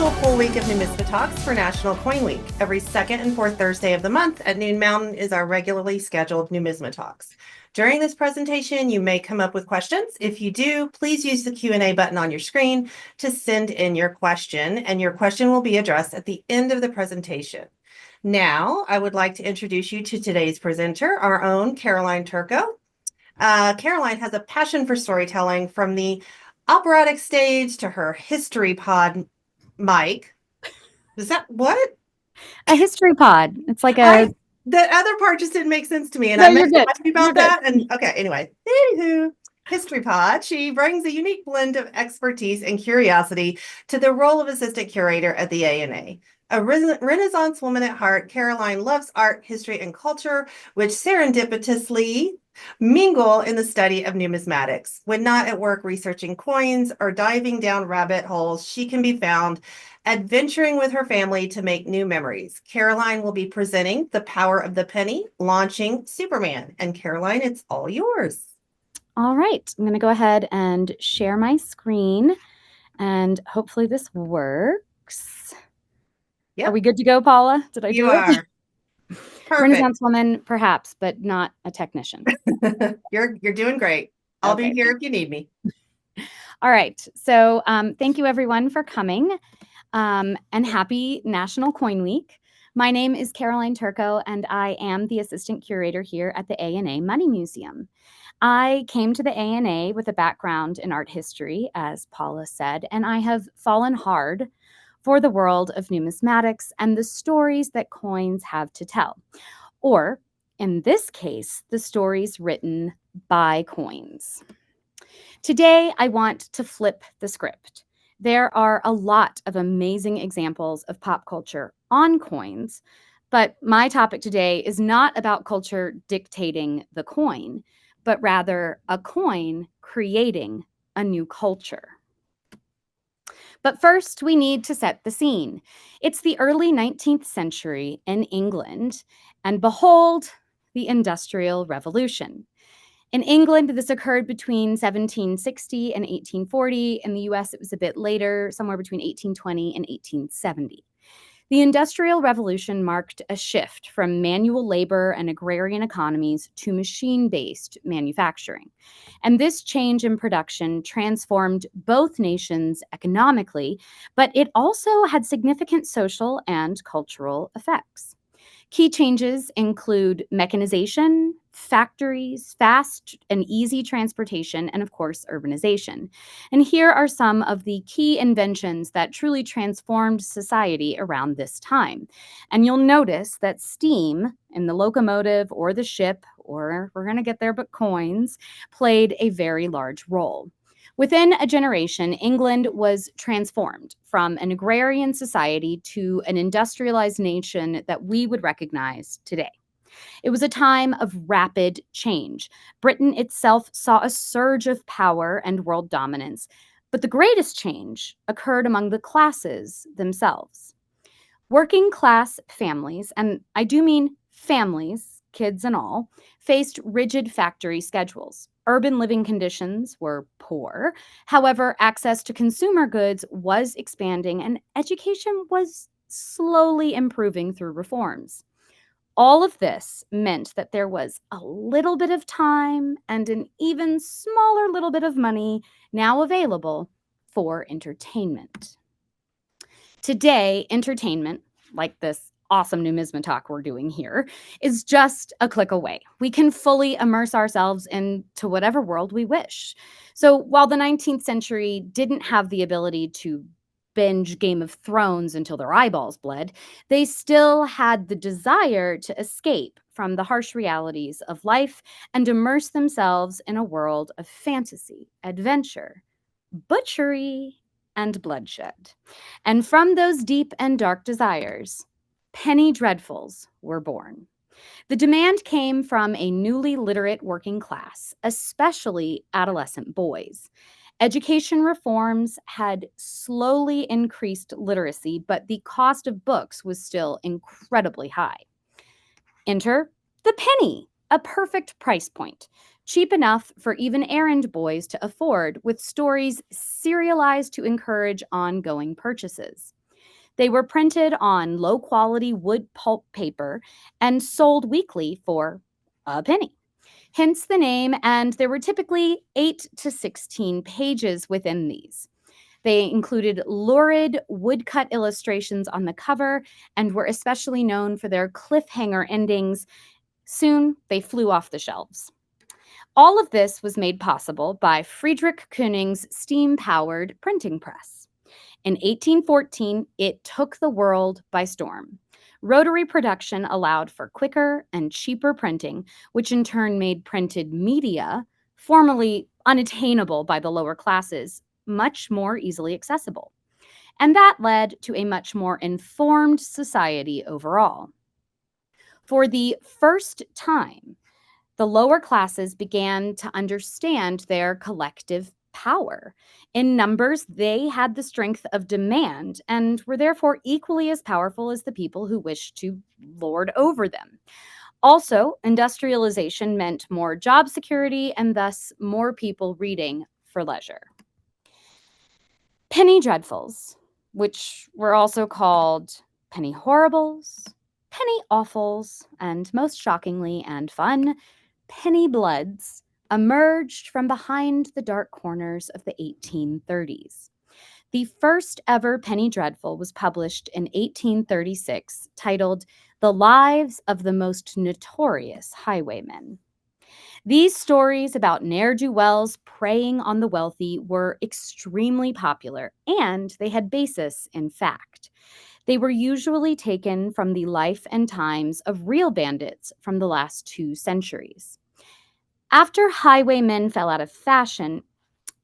official full week of numismatics for National Coin Week. Every second and fourth Thursday of the month at noon Mountain is our regularly scheduled numismatics. During this presentation, you may come up with questions. If you do, please use the Q&A button on your screen to send in your question, and your question will be addressed at the end of the presentation. Now, I would like to introduce you to today's presenter, our own Caroline Turco. Caroline has a passion for storytelling, from the operatic stage to her history pod mic. Is that what? A history pod. It's like The other part just didn't make sense to me, and No, I meant you're to good. ask you about You're that. And okay, anyway, anywho, history pod. She brings a unique blend of expertise and curiosity to the role of assistant curator at the ANA. A Renaissance woman at heart, Caroline loves art, history, and culture, which serendipitously mingle in the study of numismatics. When not at work researching coins or diving down rabbit holes, she can be found adventuring with her family to make new memories. Caroline will be presenting The Power of the Penny, launching Superman. And Caroline, it's all yours. All right. I'm going to go ahead and share my screen, and hopefully this works. Yep. Are we good to go, Paula? Did I do it? You are. Perfect. Renaissance woman, perhaps, but not a technician. You're doing great. I'll be here if you need me. All right. So thank you, everyone, for coming, and happy National Coin Week. My name is Caroline Turco, and I am the assistant curator here at the ANA Money Museum. I came to the ANA with a background in art history, as Paula said, and I have fallen hard for the world of numismatics and the stories that coins have to tell. Or, in this case, the stories written by coins. Today, I want to flip the script. There are a lot of amazing examples of pop culture on coins, but my topic today is not about culture dictating the coin, but rather a coin creating a new culture. But first, we need to set the scene. It's the early 19th century in England, and behold, the Industrial Revolution. In England, this occurred between 1760 and 1840. In the US, it was a bit later, somewhere between 1820 and 1870. The Industrial Revolution marked a shift from manual labor and agrarian economies to machine-based manufacturing. And this change in production transformed both nations economically, but it also had significant social and cultural effects. Key changes include mechanization, factories, fast and easy transportation, and of course, urbanization. And here are some of the key inventions that truly transformed society around this time. And you'll notice that steam in the locomotive or the ship, or we're going to get there, but coins, played a very large role. Within a generation, England was transformed from an agrarian society to an industrialized nation that we would recognize today. It was a time of rapid change. Britain itself saw a surge of power and world dominance, but the greatest change occurred among the classes themselves. Working class families, and I do mean families, kids and all, faced rigid factory schedules. Urban living conditions were poor. However, access to consumer goods was expanding, and education was slowly improving through reforms. All of this meant that there was a little bit of time and an even smaller little bit of money now available for entertainment. Today, entertainment, like this awesome numismatalk we're doing here, is just a click away. We can fully immerse ourselves into whatever world we wish. So while the 19th century didn't have the ability to binge Game of Thrones until their eyeballs bled, they still had the desire to escape from the harsh realities of life and immerse themselves in a world of fantasy, adventure, butchery, and bloodshed. And from those deep and dark desires, penny dreadfuls were born. The demand came from a newly literate working class, especially adolescent boys. Education reforms had slowly increased literacy, but the cost of books was still incredibly high. Enter the penny, a perfect price point, cheap enough for even errand boys to afford, with stories serialized to encourage ongoing purchases. They were printed on low-quality wood pulp paper and sold weekly for a penny. Hence the name, and there were typically 8 to 16 pages within these. They included lurid woodcut illustrations on the cover and were especially known for their cliffhanger endings. Soon, they flew off the shelves. All of this was made possible by Friedrich Koenig's steam-powered printing press. In 1814, it took the world by storm. Rotary production allowed for quicker and cheaper printing, which in turn made printed media, formerly unattainable by the lower classes, much more easily accessible. And that led to a much more informed society overall. For the first time, the lower classes began to understand their collective power. In numbers, they had the strength of demand and were therefore equally as powerful as the people who wished to lord over them. Also, industrialization meant more job security and thus more people reading for leisure. Penny dreadfuls, which were also called penny horribles, penny awfuls, and most shockingly and fun, penny bloods, emerged from behind the dark corners of the 1830s. The first ever penny dreadful was published in 1836, titled The Lives of the Most Notorious Highwaymen. These stories about ne'er-do-wells preying on the wealthy were extremely popular, and they had basis in fact. They were usually taken from the life and times of real bandits from the last 2 centuries. After highwaymen fell out of fashion,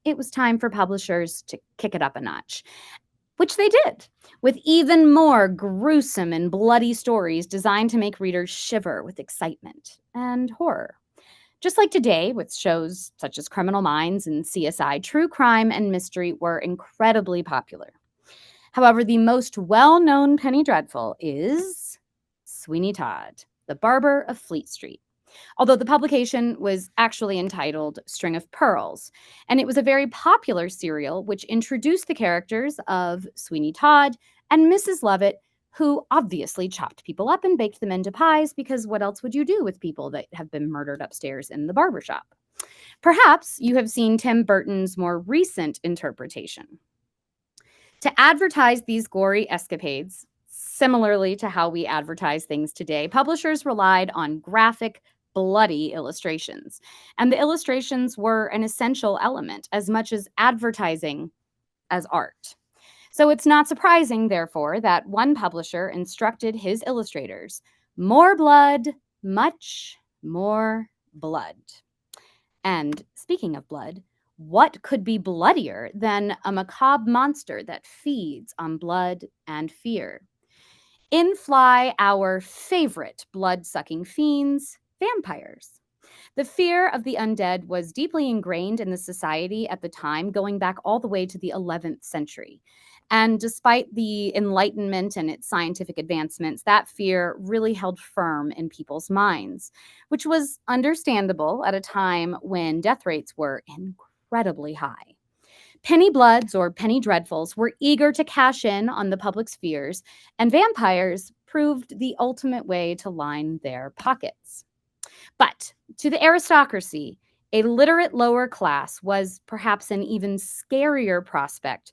it was time for publishers to kick it up a notch, which they did, with even more gruesome and bloody stories designed to make readers shiver with excitement and horror. Just like today, with shows such as Criminal Minds and CSI, true crime and mystery were incredibly popular. However, the most well-known penny dreadful is Sweeney Todd, the Barber of Fleet Street. Although the publication was actually entitled String of Pearls, and it was a very popular serial which introduced the characters of Sweeney Todd and Mrs. Lovett, who obviously chopped people up and baked them into pies, because what else would you do with people that have been murdered upstairs in the barbershop? Perhaps you have seen Tim Burton's more recent interpretation. To advertise these gory escapades, similarly to how we advertise things today, publishers relied on graphic, bloody illustrations. And the illustrations were an essential element as much as advertising as art. So it's not surprising, therefore, that one publisher instructed his illustrators, more blood, much more blood. And speaking of blood, what could be bloodier than a macabre monster that feeds on blood and fear? In fly our favorite blood-sucking fiends, vampires. The fear of the undead was deeply ingrained in the society at the time, going back all the way to the 11th century. And despite the Enlightenment and its scientific advancements, that fear really held firm in people's minds, which was understandable at a time when death rates were incredibly high. Penny bloods, or penny dreadfuls, were eager to cash in on the public's fears, and vampires proved the ultimate way to line their pockets. But to the aristocracy, a literate lower class was perhaps an even scarier prospect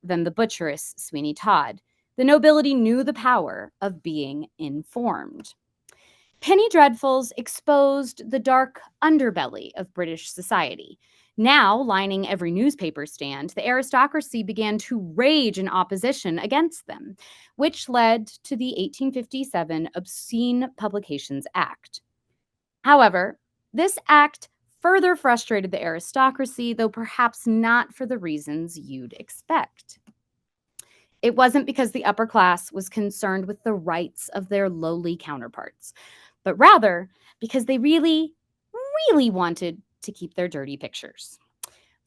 than the butcheress Sweeney Todd. The nobility knew the power of being informed. Penny dreadfuls exposed the dark underbelly of British society. Now, lining every newspaper stand, the aristocracy began to rage in opposition against them, which led to the 1857 Obscene Publications Act. However, this act further frustrated the aristocracy, though perhaps not for the reasons you'd expect. It wasn't because the upper class was concerned with the rights of their lowly counterparts, but rather because they really, really wanted to keep their dirty pictures.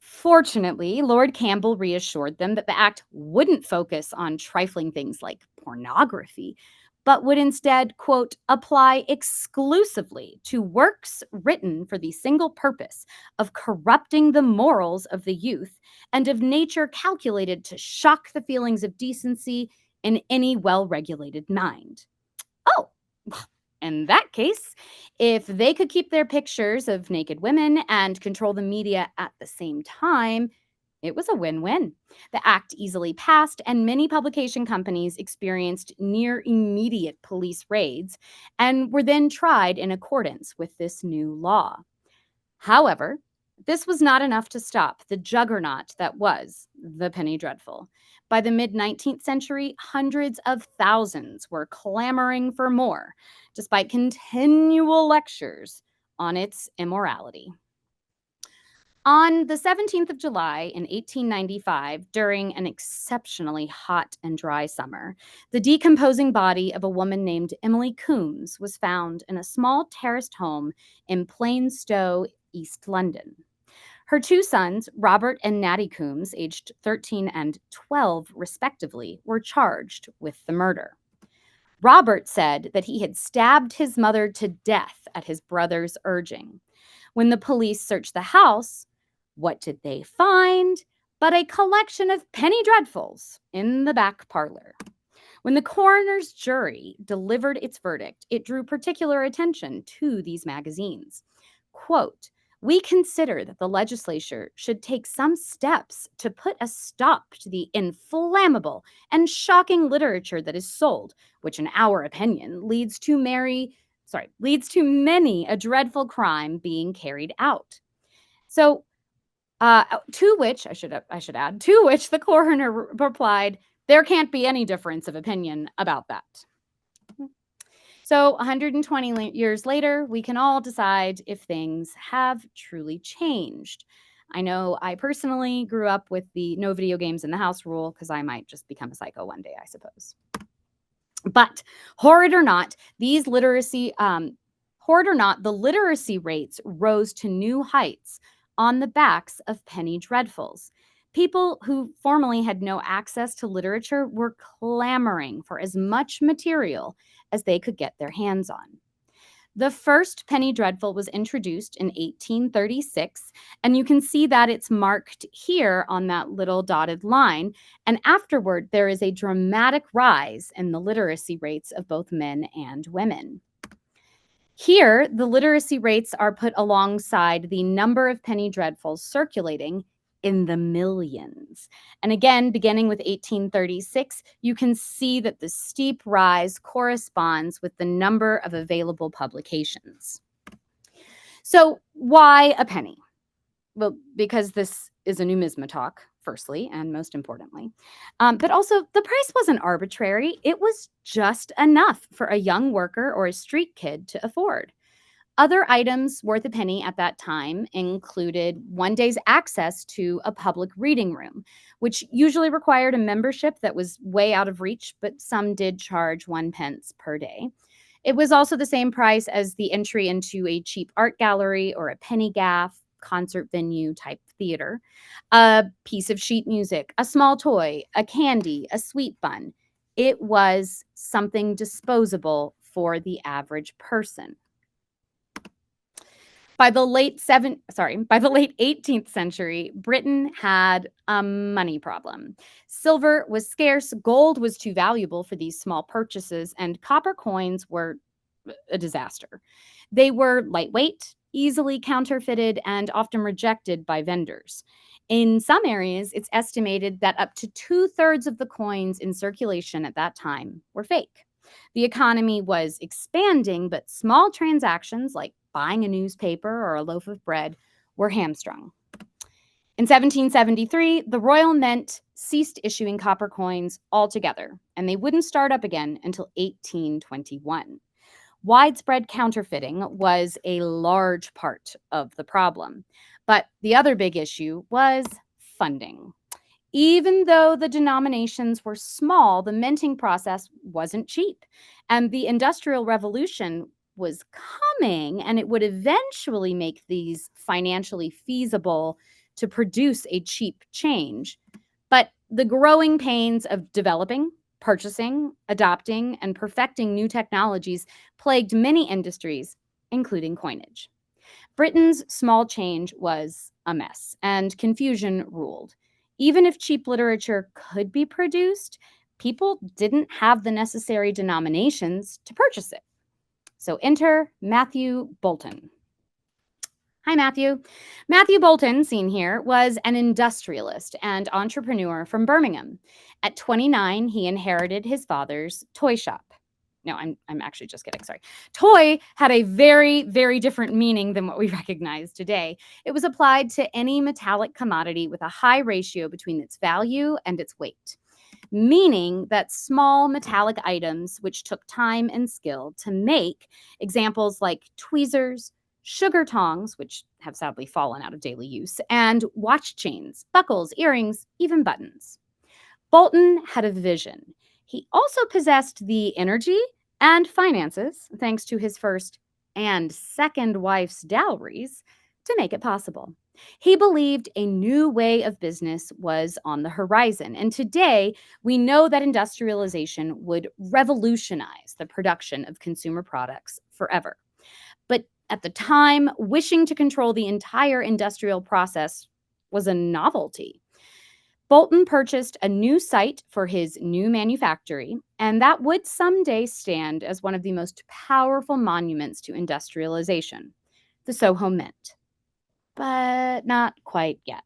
Fortunately, Lord Campbell reassured them that the act wouldn't focus on trifling things like pornography, but would instead, quote, apply exclusively to works written for the single purpose of corrupting the morals of the youth and of nature calculated to shock the feelings of decency in any well-regulated mind. Oh, in that case, if they could keep their pictures of naked women and control the media at the same time, it was a win-win. The act easily passed, and many publication companies experienced near immediate police raids and were then tried in accordance with this new law. However, this was not enough to stop the juggernaut that was the penny dreadful. By the mid 19th century, hundreds of thousands were clamoring for more, despite continual lectures on its immorality. On the 17th of July in 1895, during an exceptionally hot and dry summer, the decomposing body of a woman named Emily Coombs was found in a small terraced home in Plainstow, East London. Her two sons, Robert and Natty Coombs, aged 13 and 12 respectively, were charged with the murder. Robert said that he had stabbed his mother to death at his brother's urging. When the police searched the house, what did they find but a collection of penny dreadfuls in the back parlor? When the coroner's jury delivered its verdict, it drew particular attention to these magazines. Quote, "We consider that the legislature should take some steps to put a stop to the inflammable and shocking literature that is sold, which in our opinion leads to many a dreadful crime being carried out." So, to which I should add, to which the coroner replied, "There can't be any difference of opinion about that." So 120 years later, we can all decide if things have truly changed. I know I personally grew up with the no video games in the house rule because I might just become a psycho one day, I suppose. But horrid or not, the literacy rates rose to new heights on the backs of penny dreadfuls. People who formerly had no access to literature were clamoring for as much material as they could get their hands on. The first penny dreadful was introduced in 1836, and you can see that it's marked here on that little dotted line. And afterward, there is a dramatic rise in the literacy rates of both men and women. Here, the literacy rates are put alongside the number of penny dreadfuls circulating in the millions. And again, beginning with 1836, you can see that the steep rise corresponds with the number of available publications. So why a penny? Well, because this is a numismatic talk, firstly, and most importantly. But also, the price wasn't arbitrary. It was just enough for a young worker or a street kid to afford. Other items worth a penny at that time included one day's access to a public reading room, which usually required a membership that was way out of reach, but some did charge 1 pence per day. It was also the same price as the entry into a cheap art gallery or a penny gaff, concert venue type theater, a piece of sheet music, a small toy, a candy, a sweet bun. It was something disposable for the average person. By the late 18th century, Britain had a money problem. Silver was scarce, gold was too valuable for these small purchases, and copper coins were a disaster. They were lightweight, easily counterfeited, and often rejected by vendors. In some areas, it's estimated that up to 2/3 of the coins in circulation at that time were fake. The economy was expanding, but small transactions like buying a newspaper or a loaf of bread were hamstrung. In 1773, the Royal Mint ceased issuing copper coins altogether, and they wouldn't start up again until 1821. Widespread counterfeiting was a large part of the problem. But the other big issue was funding. Even though the denominations were small, the minting process wasn't cheap. And the Industrial Revolution was coming, and it would eventually make these financially feasible to produce a cheap change. But the growing pains of developing, purchasing, adopting, and perfecting new technologies plagued many industries, including coinage. Britain's small change was a mess, and confusion ruled. Even if cheap literature could be produced, people didn't have the necessary denominations to purchase it. So enter Matthew Bolton. Hi, Matthew. Matthew Bolton, seen here, was an industrialist and entrepreneur from Birmingham. At 29, he inherited his father's toy shop. No, I'm actually just kidding. Sorry. Toy had a very, very different meaning than what we recognize today. It was applied to any metallic commodity with a high ratio between its value and its weight, meaning that small metallic items which took time and skill to make, examples like tweezers, sugar tongs, which have sadly fallen out of daily use, and watch chains, buckles, earrings, even buttons. Bolton had a vision. He also possessed the energy and finances, thanks to his first and second wife's dowries, to make it possible. He believed a new way of business was on the horizon, and today we know that industrialization would revolutionize the production of consumer products forever. But at the time, wishing to control the entire industrial process was a novelty. Bolton purchased a new site for his new manufactory, and that would someday stand as one of the most powerful monuments to industrialization, the Soho Mint. But not quite yet.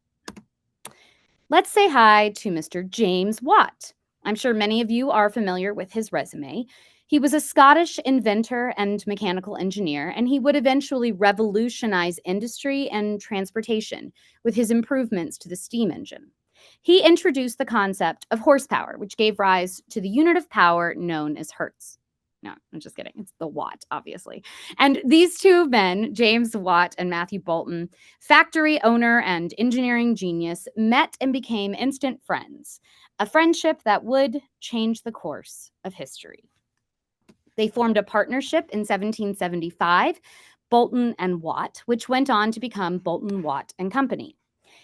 Let's say hi to Mr. James Watt. I'm sure many of you are familiar with his resume. He was a Scottish inventor and mechanical engineer, and he would eventually revolutionize industry and transportation with his improvements to the steam engine. He introduced the concept of horsepower, which gave rise to the unit of power known as hertz. No, I'm just kidding. It's the watt, obviously. And these two men, James Watt and Matthew Bolton, factory owner and engineering genius, met and became instant friends, a friendship that would change the course of history. They formed a partnership in 1775, Bolton and Watt, which went on to become Bolton, Watt and Company.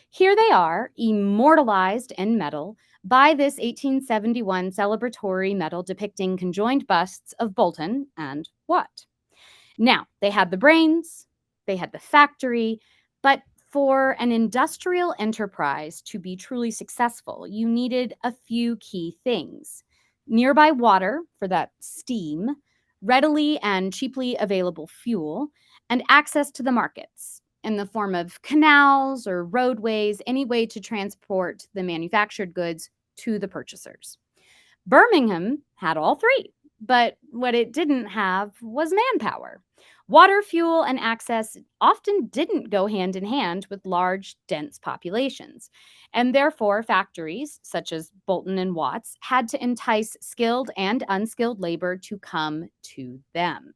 Here they are, immortalized in metal by this 1871 celebratory medal depicting conjoined busts of Bolton and Watt. Now, they had the brains, they had the factory, but for an industrial enterprise to be truly successful, you needed a few key things: nearby water for that steam, readily and cheaply available fuel, and access to the markets in the form of canals or roadways, any way to transport the manufactured goods to the purchasers. Birmingham had all three, but what it didn't have was manpower. Water, fuel, and access often didn't go hand in hand with large, dense populations, and therefore factories, such as Bolton and Watts, had to entice skilled and unskilled labor to come to them.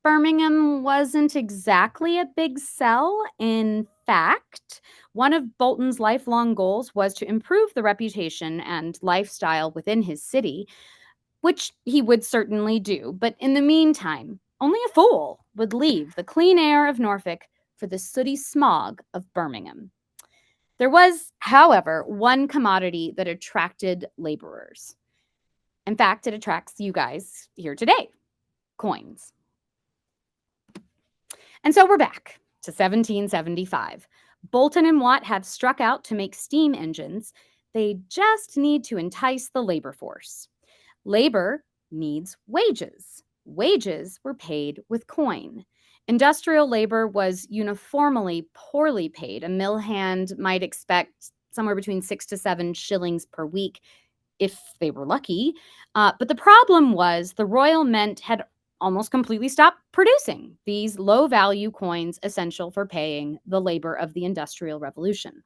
Birmingham wasn't exactly a big sell. In fact, one of Bolton's lifelong goals was to improve the reputation and lifestyle within his city, which he would certainly do. But in the meantime, only a fool would leave the clean air of Norfolk for the sooty smog of Birmingham. There was, however, one commodity that attracted laborers. In fact, it attracts you guys here today: coins. And so we're back to 1775. Bolton and Watt have struck out to make steam engines. They just need to entice the labor force. Labor needs wages. Wages were paid with coin. Industrial labor was uniformly poorly paid. A mill hand might expect somewhere between 6 to 7 shillings per week if they were lucky. But the problem was the Royal Mint had almost completely stopped producing these low-value coins essential for paying the labor of the Industrial Revolution.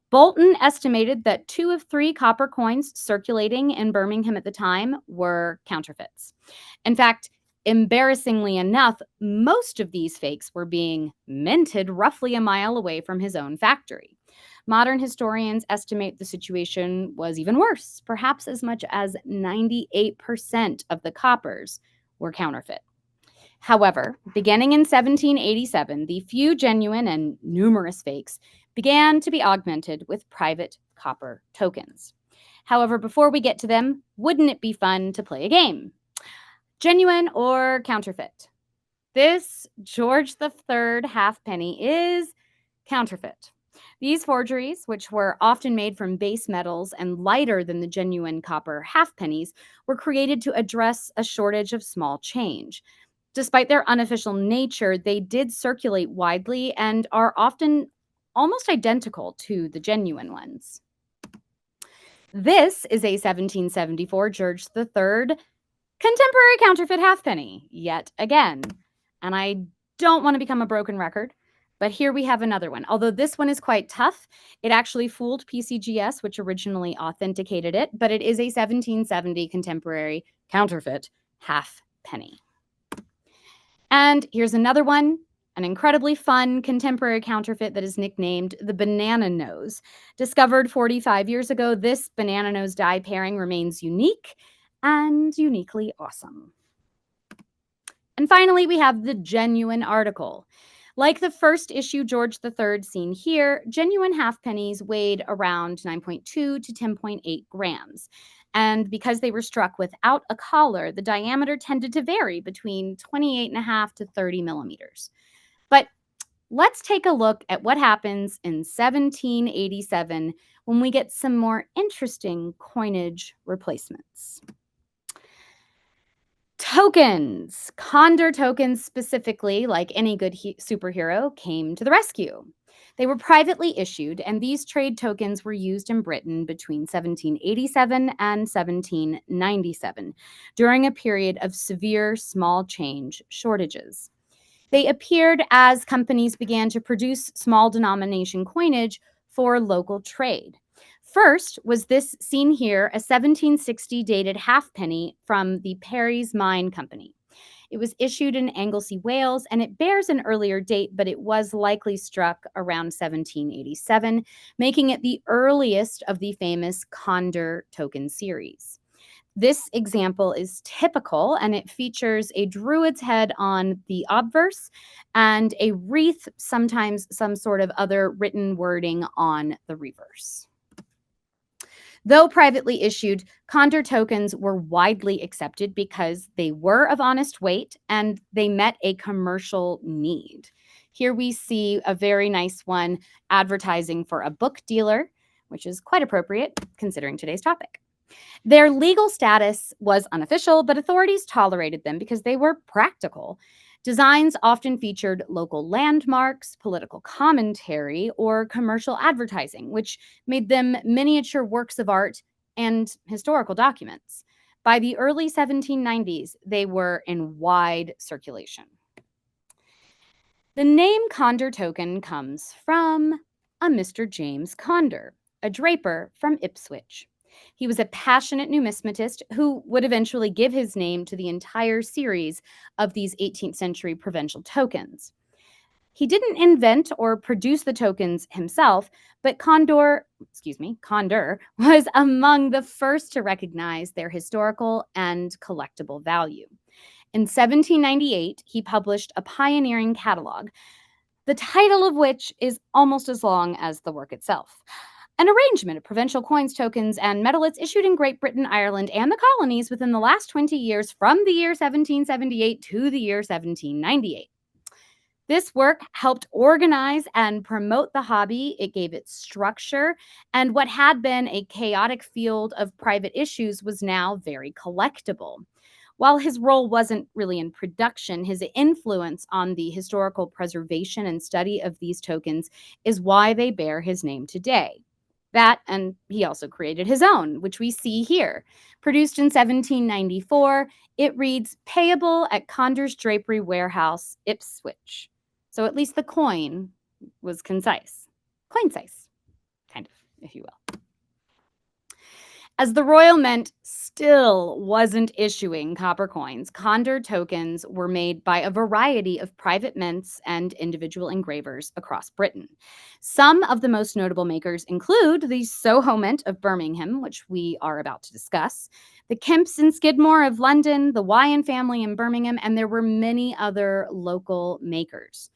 Bolton estimated that 2 of 3 copper coins circulating in Birmingham at the time were counterfeits. In fact, embarrassingly enough, most of these fakes were being minted roughly a mile away from his own factory. Modern historians estimate the situation was even worse. Perhaps as much as 98% of the coppers were counterfeit. However, beginning in 1787, the few genuine and numerous fakes began to be augmented with private copper tokens. However, before we get to them, wouldn't it be fun to play a game? Genuine or counterfeit? This George III halfpenny is counterfeit. These forgeries, which were often made from base metals and lighter than the genuine copper halfpennies, were created to address a shortage of small change. Despite their unofficial nature, they did circulate widely and are often almost identical to the genuine ones. This is a 1774 George III contemporary counterfeit halfpenny, yet again. And I don't want to become a broken record, but here we have another one. Although this one is quite tough, it actually fooled PCGS, which originally authenticated it, but it is a 1770 contemporary counterfeit halfpenny. And here's another one, an incredibly fun contemporary counterfeit that is nicknamed the banana nose. Discovered 45 years ago, this banana nose die pairing remains unique and uniquely awesome. And finally, we have the genuine article. Like the first issue George III seen here, genuine halfpennies weighed around 9.2 to 10.8 grams. And because they were struck without a collar, the diameter tended to vary between 28.5 to 30 millimeters. But let's take a look at what happens in 1787 when we get some more interesting coinage replacements. Tokens. Condor tokens specifically, like any good superhero, came to the rescue. They were privately issued, and these trade tokens were used in Britain between 1787 and 1797, during a period of severe small change shortages. They appeared as companies began to produce small denomination coinage for local trade. First was this seen here, a 1760 dated halfpenny from the Perry's Mine Company. It was issued in Anglesey, Wales, and it bears an earlier date, but it was likely struck around 1787, making it the earliest of the famous Condor token series. This example is typical, and it features a druid's head on the obverse and a wreath, sometimes some sort of other written wording on the reverse. Though privately issued, Condor tokens were widely accepted because they were of honest weight and they met a commercial need. Here we see a very nice one advertising for a book dealer, which is quite appropriate considering today's topic. Their legal status was unofficial, but authorities tolerated them because they were practical. Designs often featured local landmarks, political commentary, or commercial advertising, which made them miniature works of art and historical documents. By the early 1790s, they were in wide circulation. The name Condor token comes from a Mr. James Condor, a draper from Ipswich. He was a passionate numismatist who would eventually give his name to the entire series of these 18th century provincial tokens. He didn't invent or produce the tokens himself, but Condor was among the first to recognize their historical and collectible value. In 1798, he published a pioneering catalog, the title of which is almost as long as the work itself. An arrangement of provincial coins, tokens, and medallions issued in Great Britain, Ireland, and the colonies within the last 20 years from the year 1778 to the year 1798. This work helped organize and promote the hobby. It gave it structure, and what had been a chaotic field of private issues was now very collectible. While his role wasn't really in production, his influence on the historical preservation and study of these tokens is why they bear his name today. That, and he also created his own, which we see here. Produced in 1794, it reads, "Payable at Condor's Drapery Warehouse, Ipswich." So at least the coin was concise. Coin-size, kind of, if you will. As the Royal Mint still wasn't issuing copper coins, Condor tokens were made by a variety of private mints and individual engravers across Britain. Some of the most notable makers include the Soho Mint of Birmingham, which we are about to discuss, the Kemps and Skidmore of London, the Wyan family in Birmingham, and there were many other local makers.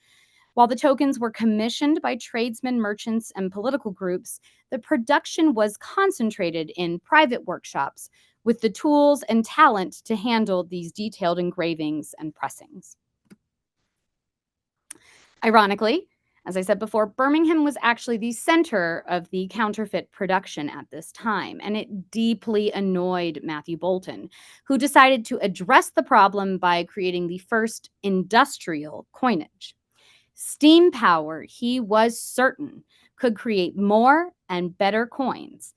While the tokens were commissioned by tradesmen, merchants, and political groups, the production was concentrated in private workshops with the tools and talent to handle these detailed engravings and pressings. Ironically, As I said before, Birmingham was actually the center of the counterfeit production at this time, and it deeply annoyed Matthew Boulton, who decided to address the problem by creating the first industrial coinage. Steam power, he was certain, could create more and better coins,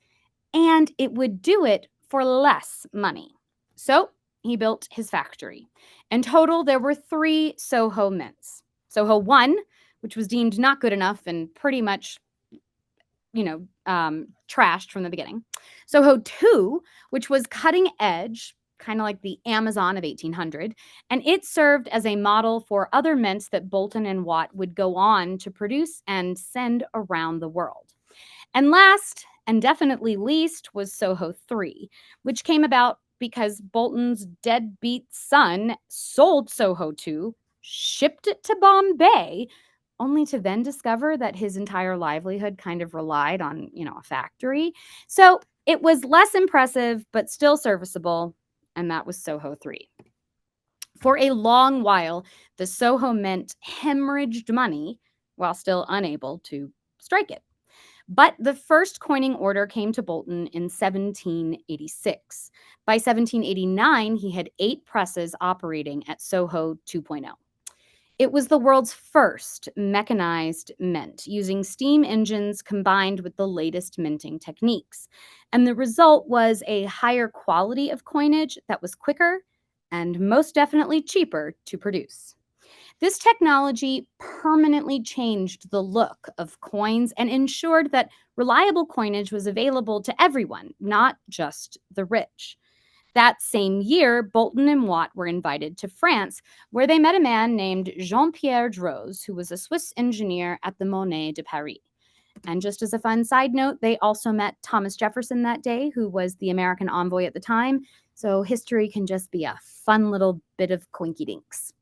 and it would do it for less money. So he built his factory. In total, there were 3 Soho mints. Soho 1, which was deemed not good enough and pretty much, trashed from the beginning. Soho 2, which was cutting edge, kind of like the Amazon of 1800, and it served as a model for other mints that Boulton and Watt would go on to produce and send around the world. And last, and definitely least, was Soho 3, which came about because Bolton's deadbeat son sold Soho 2, shipped it to Bombay, only to then discover that his entire livelihood kind of relied on, a factory. So it was less impressive, but still serviceable, and that was Soho 3. For a long while, the Soho Mint hemorrhaged money while still unable to strike it. But the first coining order came to Bolton in 1786. By 1789, he had 8 presses operating at Soho 2.0. It was the world's first mechanized mint, using steam engines combined with the latest minting techniques. And the result was a higher quality of coinage that was quicker and most definitely cheaper to produce. This technology permanently changed the look of coins and ensured that reliable coinage was available to everyone, not just the rich. That same year, Boulton and Watt were invited to France, where they met a man named Jean-Pierre Droz, who was a Swiss engineer at the Monnaie de Paris. And just as a fun side note, they also met Thomas Jefferson that day, who was the American envoy at the time. So history can just be a fun little bit of coinky-dinks.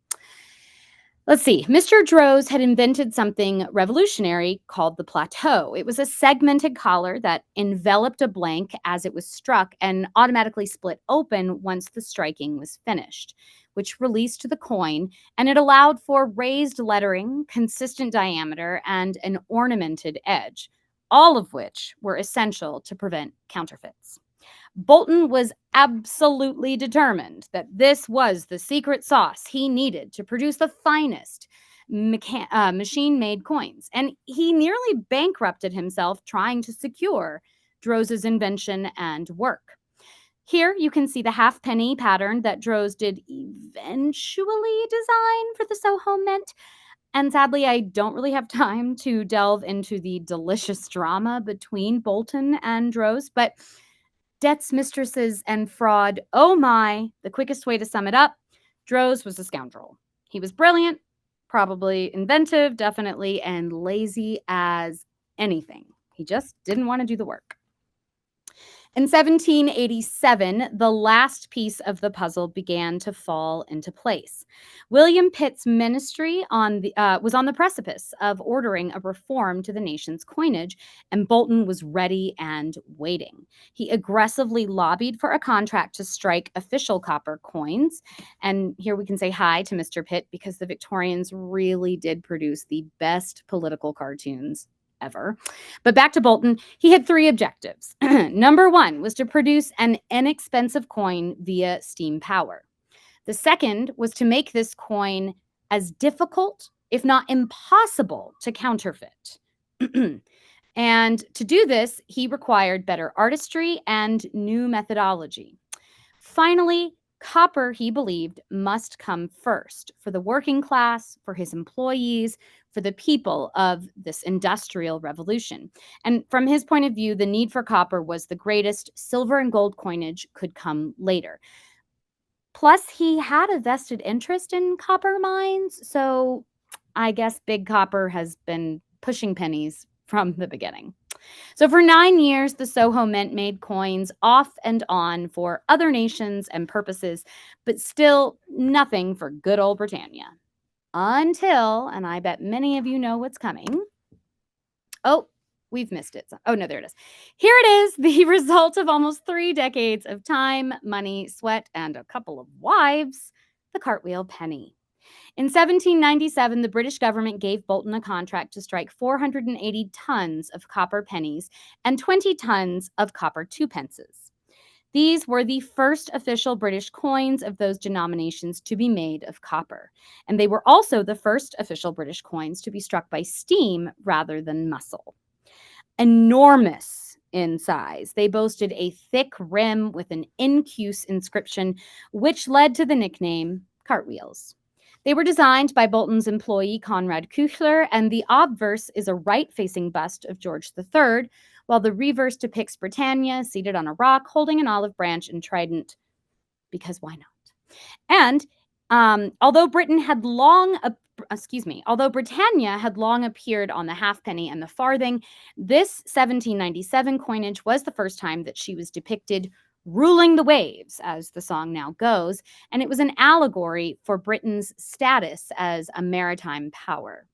Let's see. Mr. Droz had invented something revolutionary called the plateau. It was a segmented collar that enveloped a blank as it was struck and automatically split open once the striking was finished, which released the coin, and it allowed for raised lettering, consistent diameter, and an ornamented edge, all of which were essential to prevent counterfeits. Boulton was absolutely determined that this was the secret sauce he needed to produce the finest machine-made coins, and he nearly bankrupted himself trying to secure Droz's invention and work. Here you can see the halfpenny pattern that Droz did eventually design for the Soho Mint, and sadly, I don't really have time to delve into the delicious drama between Boulton and Droz, but debts, mistresses, and fraud. Oh my, the quickest way to sum it up, Droz was a scoundrel. He was brilliant, probably inventive, definitely, and lazy as anything. He just didn't want to do the work. In 1787, the last piece of the puzzle began to fall into place. William Pitt's ministry was on the precipice of ordering a reform to the nation's coinage, and Boulton was ready and waiting. He aggressively lobbied for a contract to strike official copper coins. And here we can say hi to Mr. Pitt, because the Victorians really did produce the best political cartoons ever. But back to Boulton, he had 3 objectives. Number 1 was to produce an inexpensive coin via steam power. The second was to make this coin as difficult, if not impossible, to counterfeit. And to do this, he required better artistry and new methodology. Finally, copper, he believed, must come first for the working class, for his employees, for the people of this industrial revolution. And from his point of view, the need for copper was the greatest. Silver and gold coinage could come later. Plus, he had a vested interest in copper mines, so I guess Big Copper has been pushing pennies from the beginning. So for 9 years, the Soho Mint made coins off and on for other nations and purposes, but still nothing for good old Britannia. Until, and I bet many of you know what's coming. Oh, we've missed it. Oh, no, there it is. Here it is, the result of almost 3 decades of time, money, sweat, and a couple of wives, the cartwheel penny. In 1797, the British government gave Bolton a contract to strike 480 tons of copper pennies and 20 tons of copper twopences. These were the first official British coins of those denominations to be made of copper, and they were also the first official British coins to be struck by steam rather than muscle. Enormous in size, they boasted a thick rim with an incuse inscription, which led to the nickname cartwheels. They were designed by Bolton's employee Conrad Küchler, and the obverse is a right-facing bust of George III, while the reverse depicts Britannia seated on a rock holding an olive branch and trident, because why not? And although Britannia had long appeared on the halfpenny and the farthing, this 1797 coinage was the first time that she was depicted ruling the waves, as the song now goes, and it was an allegory for Britain's status as a maritime power.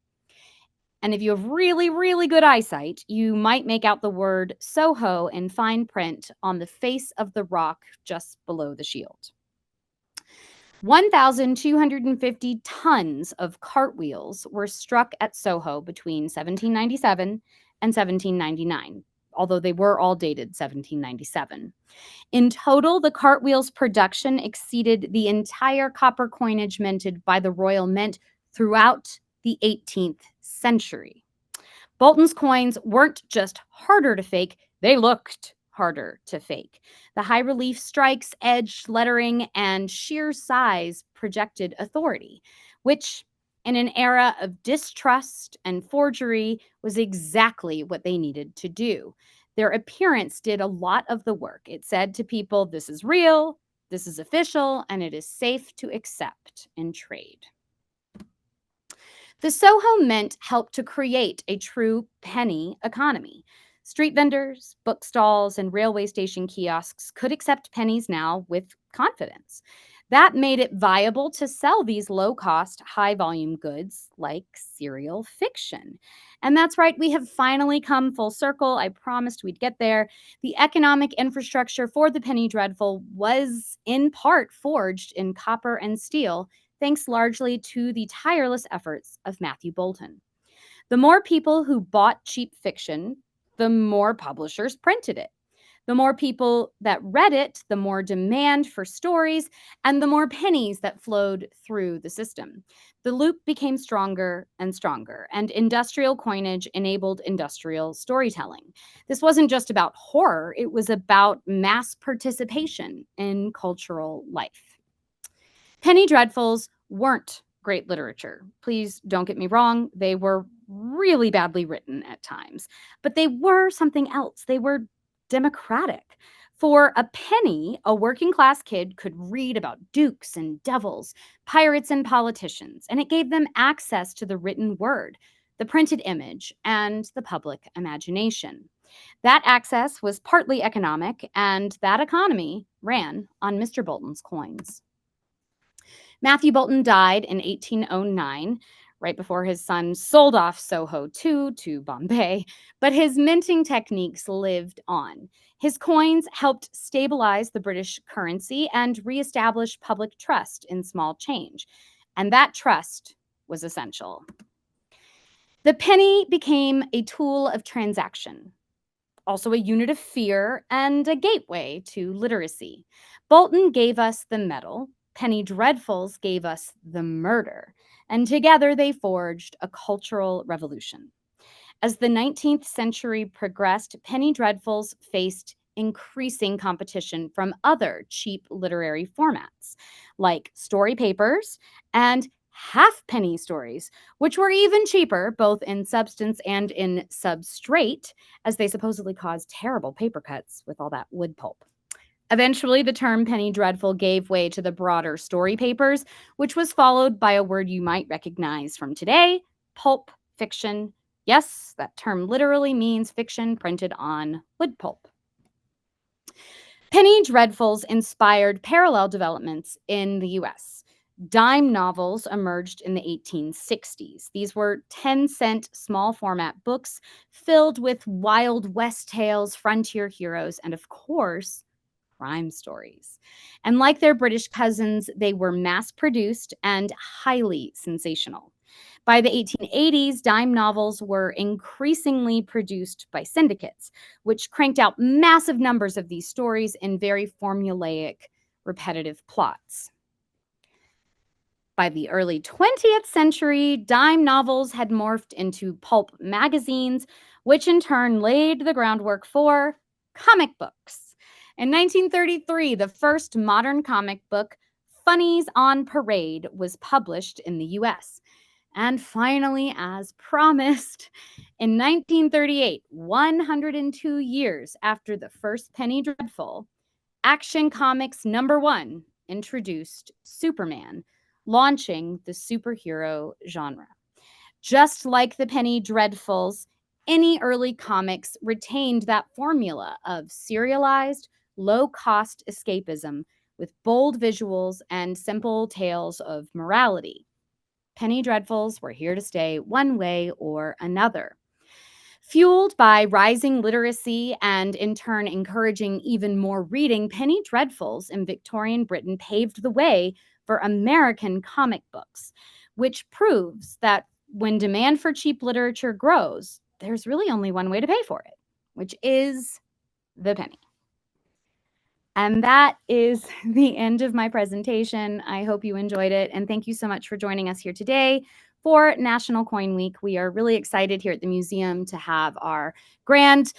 And if you have really, really good eyesight, you might make out the word Soho in fine print on the face of the rock just below the shield. 1,250 tons of cartwheels were struck at Soho between 1797 and 1799, although they were all dated 1797. In total, the cartwheel's production exceeded the entire copper coinage minted by the Royal Mint throughout the 18th century. Bolton's coins weren't just harder to fake, they looked harder to fake. The high relief strikes, edged lettering, and sheer size projected authority, which in an era of distrust and forgery was exactly what they needed to do. Their appearance did a lot of the work. It said to people, this is real, this is official, and it is safe to accept in trade. The Soho Mint helped to create a true penny economy. Street vendors, bookstalls, and railway station kiosks could accept pennies now with confidence. That made it viable to sell these low-cost, high-volume goods like serial fiction. And that's right, we have finally come full circle. I promised we'd get there. The economic infrastructure for the penny dreadful was in part forged in copper and steel, thanks largely to the tireless efforts of Matthew Bolton. The more people who bought cheap fiction, the more publishers printed it. The more people that read it, the more demand for stories, and the more pennies that flowed through the system. The loop became stronger and stronger, and industrial coinage enabled industrial storytelling. This wasn't just about horror, it was about mass participation in cultural life. Penny dreadfuls weren't great literature. Please don't get me wrong, they were really badly written at times, but they were something else. They were democratic. For a penny, a working class kid could read about dukes and devils, pirates and politicians, and it gave them access to the written word, the printed image, and the public imagination. That access was partly economic, and that economy ran on Mr. Bolton's coins. Matthew Bolton died in 1809, right before his son sold off Soho II to Bombay, but his minting techniques lived on. His coins helped stabilize the British currency and reestablish public trust in small change, and that trust was essential. The penny became a tool of transaction, also a unit of fear and a gateway to literacy. Bolton gave us the metal, penny dreadfuls gave us the murder, and together they forged a cultural revolution. As the 19th century progressed, penny dreadfuls faced increasing competition from other cheap literary formats, like story papers and halfpenny stories, which were even cheaper, both in substance and in substrate, as they supposedly caused terrible paper cuts with all that wood pulp. Eventually, the term penny dreadful gave way to the broader story papers, which was followed by a word you might recognize from today, pulp fiction. Yes, that term literally means fiction printed on wood pulp. Penny dreadfuls inspired parallel developments in the US. Dime novels emerged in the 1860s. These were 10-cent small format books filled with Wild West tales, frontier heroes, and of course, crime stories. And like their British cousins, they were mass produced and highly sensational. By the 1880s, dime novels were increasingly produced by syndicates, which cranked out massive numbers of these stories in very formulaic, repetitive plots. By the early 20th century, dime novels had morphed into pulp magazines, which in turn laid the groundwork for comic books. In 1933, the first modern comic book, Funnies on Parade, was published in the US. And finally, as promised, in 1938, 102 years after the first Penny Dreadful, Action Comics #1 introduced Superman, launching the superhero genre. Just like the Penny Dreadfuls, any early comics retained that formula of serialized, low-cost escapism with bold visuals and simple tales of morality. Penny Dreadfuls were here to stay one way or another. Fueled by rising literacy and in turn encouraging even more reading, Penny Dreadfuls in Victorian Britain paved the way for American comic books, which proves that when demand for cheap literature grows, there's really only one way to pay for it, which is the penny. And that is the end of my presentation. I hope you enjoyed it. And thank you so much for joining us here today for National Coin Week. We are really excited here at the museum to have our grand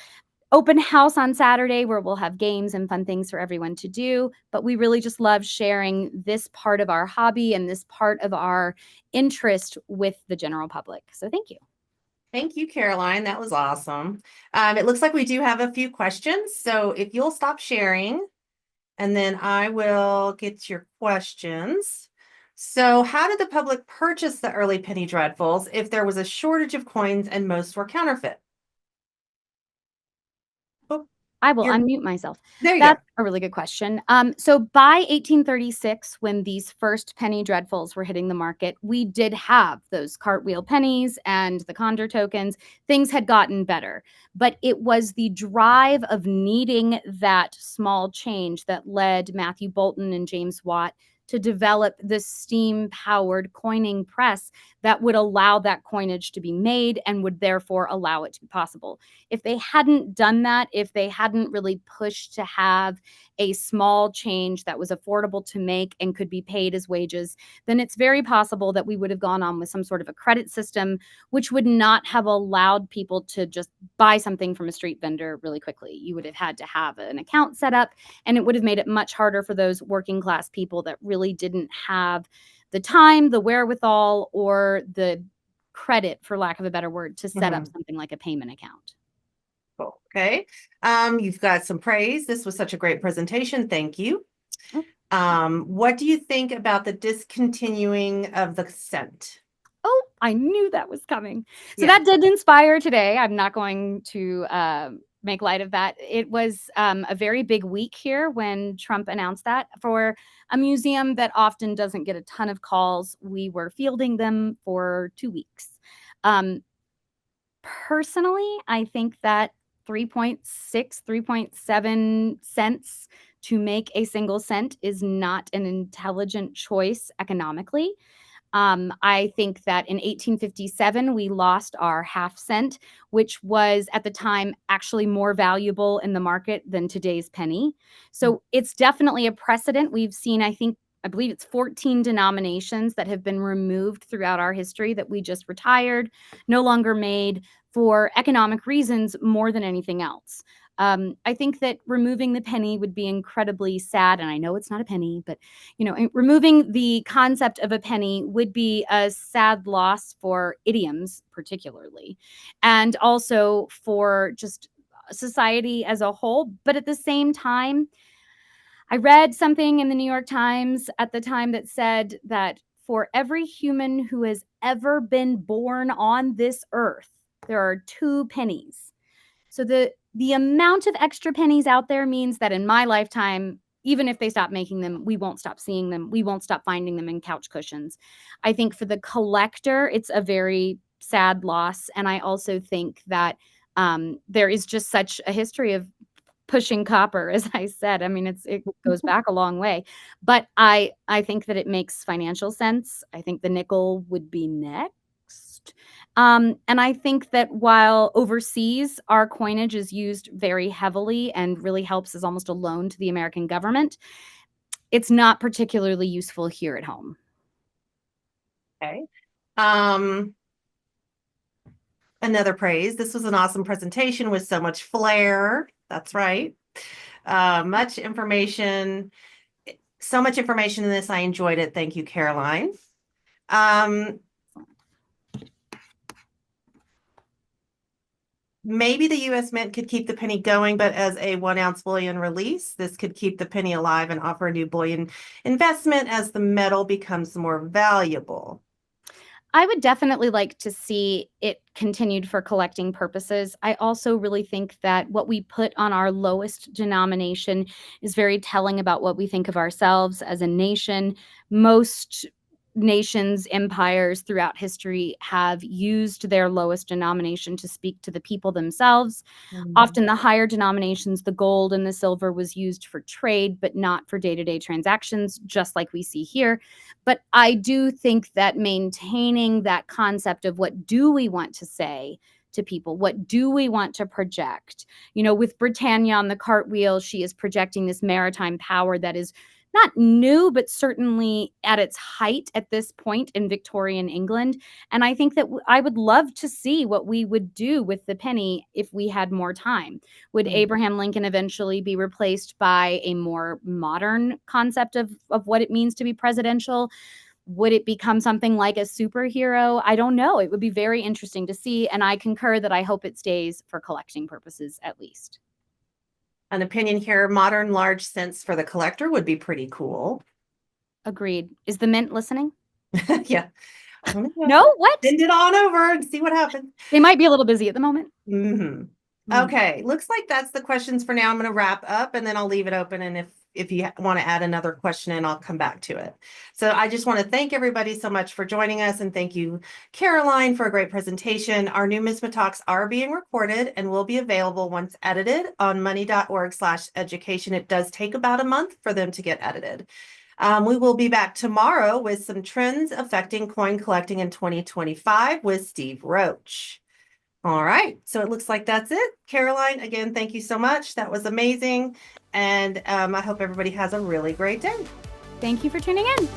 open house on Saturday where we'll have games and fun things for everyone to do. But we really just love sharing this part of our hobby and this part of our interest with the general public. So thank you. Thank you, Caroline. That was awesome. It looks like we do have a few questions. So if you'll stop sharing, and then I will get your questions. So how did the public purchase the early Penny Dreadfuls if there was a shortage of coins and most were counterfeit? Oh, I will you're unmute myself. there. You That's go. a really good question. So by 1836, when these first penny dreadfuls were hitting the market, we did have those cartwheel pennies and the condor tokens. Things had gotten better, but it was the drive of needing that small change that led Matthew Bolton and James Watt to develop the steam-powered coining press that would allow that coinage to be made and would therefore allow it to be possible. If they hadn't done that, if they hadn't really pushed to have a small change that was affordable to make and could be paid as wages, then it's very possible that we would have gone on with some sort of a credit system, which would not have allowed people to just buy something from a street vendor really quickly. You would have had to have an account set up, and it would have made it much harder for those working class people that really didn't have the time, the wherewithal, or the credit, for lack of a better word, to set up something like a payment account. Cool. Okay. You've got some praise. This was such a great presentation. Thank you. What do you think about the discontinuing of the cent? Oh, I knew that was coming. So that did inspire today. I'm not going to make light of that. It was a very big week here when Trump announced that. For a museum that often doesn't get a ton of calls, we were fielding them for 2 weeks. Personally, I think that 3.6, 3.7 cents to make a single cent is not an intelligent choice economically. I think that in 1857, we lost our half cent, which was at the time actually more valuable in the market than today's penny. So it's definitely a precedent. We've seen, I believe it's 14 denominations that have been removed throughout our history that we just retired, no longer made for economic reasons more than anything else. I think that removing the penny would be incredibly sad. And I know it's not a penny, but removing the concept of a penny would be a sad loss for idioms, particularly, and also for just society as a whole. But at the same time, I read something in the New York Times at the time that said that for every human who has ever been born on this earth, there are 2 pennies. So the amount of extra pennies out there means that in my lifetime, even if they stop making them, we won't stop seeing them. We won't stop finding them in couch cushions. I think for the collector, it's a very sad loss. And I also think that there is just such a history of pushing copper, as I said. I mean, it goes back a long way. But I think that it makes financial sense. I think the nickel would be next. And I think that while overseas our coinage is used very heavily and really helps as almost a loan to the American government, it's not particularly useful here at home. Okay. Another praise. This was an awesome presentation with so much flair. That's right. Much information. So much information in this. I enjoyed it. Thank you, Caroline. Maybe the US Mint could keep the penny going, but as a 1 ounce bullion release, this could keep the penny alive and offer a new bullion investment as the metal becomes more valuable. I would definitely like to see it continued for collecting purposes. I also really think that what we put on our lowest denomination is very telling about what we think of ourselves as a nation. Most nations, empires throughout history have used their lowest denomination to speak to the people themselves. Often the higher denominations, the gold and the silver, was used for trade, but not for day-to-day transactions, just like we see here. But I do think that maintaining that concept of what do we want to say to people? What do we want to project? You know, with Britannia on the cartwheel, she is projecting this maritime power that is not new, but certainly at its height at this point in Victorian England. And I think that I would love to see what we would do with the penny if we had more time. Would Abraham Lincoln eventually be replaced by a more modern concept of what it means to be presidential? Would it become something like a superhero? I don't know. It would be very interesting to see. And I concur that I hope it stays for collecting purposes at least. An opinion here, modern large cents for the collector would be pretty cool. Agreed. Is the Mint listening? Yeah. No? What? Send it on over and see what happens. They might be a little busy at the moment. Okay, looks like that's the questions for now. I'm going to wrap up and then I'll leave it open. And if you want to add another question in, I'll come back to it. So I just want to thank everybody so much for joining us. And thank you, Caroline, for a great presentation. Our Numisma Talks are being recorded and will be available once edited on money.org/education. It does take about a month for them to get edited. We will be back tomorrow with some trends affecting coin collecting in 2025 with Steve Roach. All right, so it looks like that's it. Caroline, again, thank you so much. That was amazing. And I hope everybody has a really great day. Thank you for tuning in.